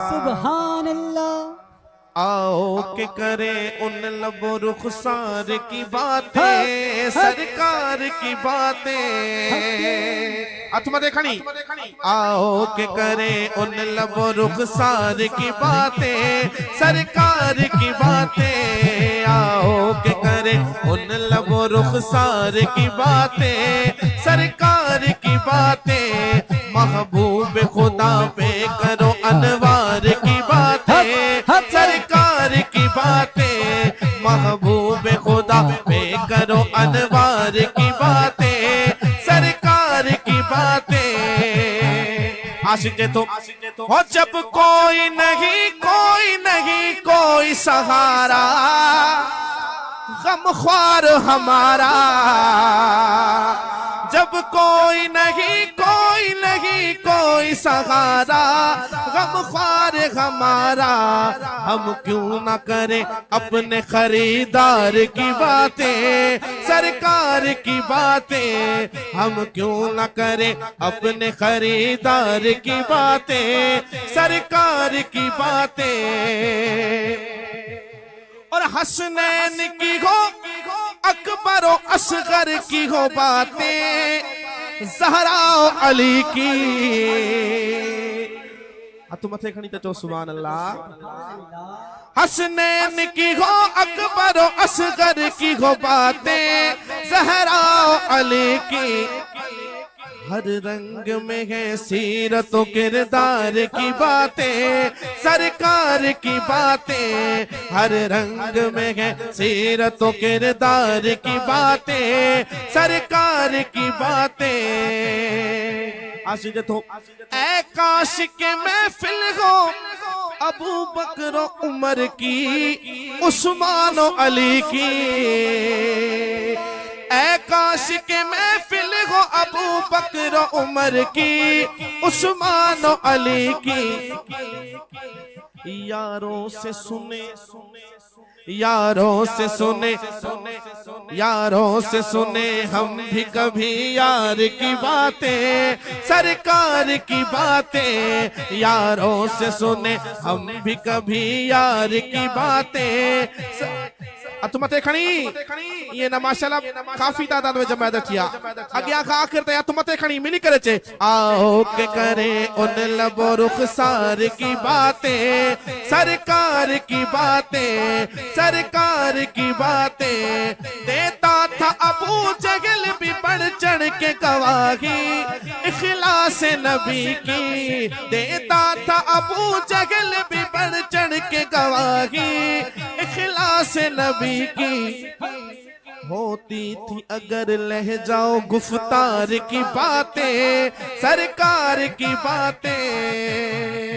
सुभान अल्लाह। आओ के करे उन लबो रुखसार की बातें, सरकार की बातें। तुम्हारे खड़ी आओ के करे उन लबो रुखसार की बातें, सरकार की बातें। आओ के करे उन लबो रुखसार की बातें, सरकार की बातें। महबूब खुदा पे करो अनवार की बातें, सरकार की बातें। महबूब खुदा पे करो अनवार की बातें, सरकार की बातें। आशिक तो हो जब कोई नहीं कोई नहीं कोई सहारा, गमख्वार हमारा। जब कोई नहीं कोई नहीं कोई सहारा, गमख्वार हमारा। हम क्यों ना करें अपने खरीदार की बातें, सरकार की बातें। हम क्यों ना करें अपने खरीदार की बातें, सरकार की बातें। और हसनैन की हो अकबर और असगर की हो बातें, ज़हरा अली की। तुम मथे खणी तो सुभान अल्लाह। हसनैन की हो अकबर और असगर की हो बातें, ज़हरा अली की। हर रंग में है सीरत और किरदार की बातें, सरकार की बातें। हर रंग में है सीरत और किरदार की बातें, सरकार की बातें। आशिक तो ऐ काश के महफिल हो अबू बकर उमर की, उस्मान अली की। ऐ काश के महफिल हो अबू बकर उमर की, उस्मान अली की। यारों से सुने यारों से सुने यारों से सुने हम भी कभी यार की बातें, सरकार की बातें। यारों से सुने हम भी कभी यार की बातें। तुमते खणी ये ना माशाल्लाह काफी तादाद में जमात किया। अगिया का आखिर तया तुमते खणी मिली करे चे। आओ के करे उन लबो रुखसार की बातें, सरकार की बातें, सरकार की बातें। देता था अबू जहल भी बढ़ चढ़ के गवाही, इखलास नबी की। देता था अबू जहल भी बढ़ चढ़ के गवाही, इखलास नबी की। होती थी अगर लह जाओ गुफ्तार की बातें, सरकार की बातें।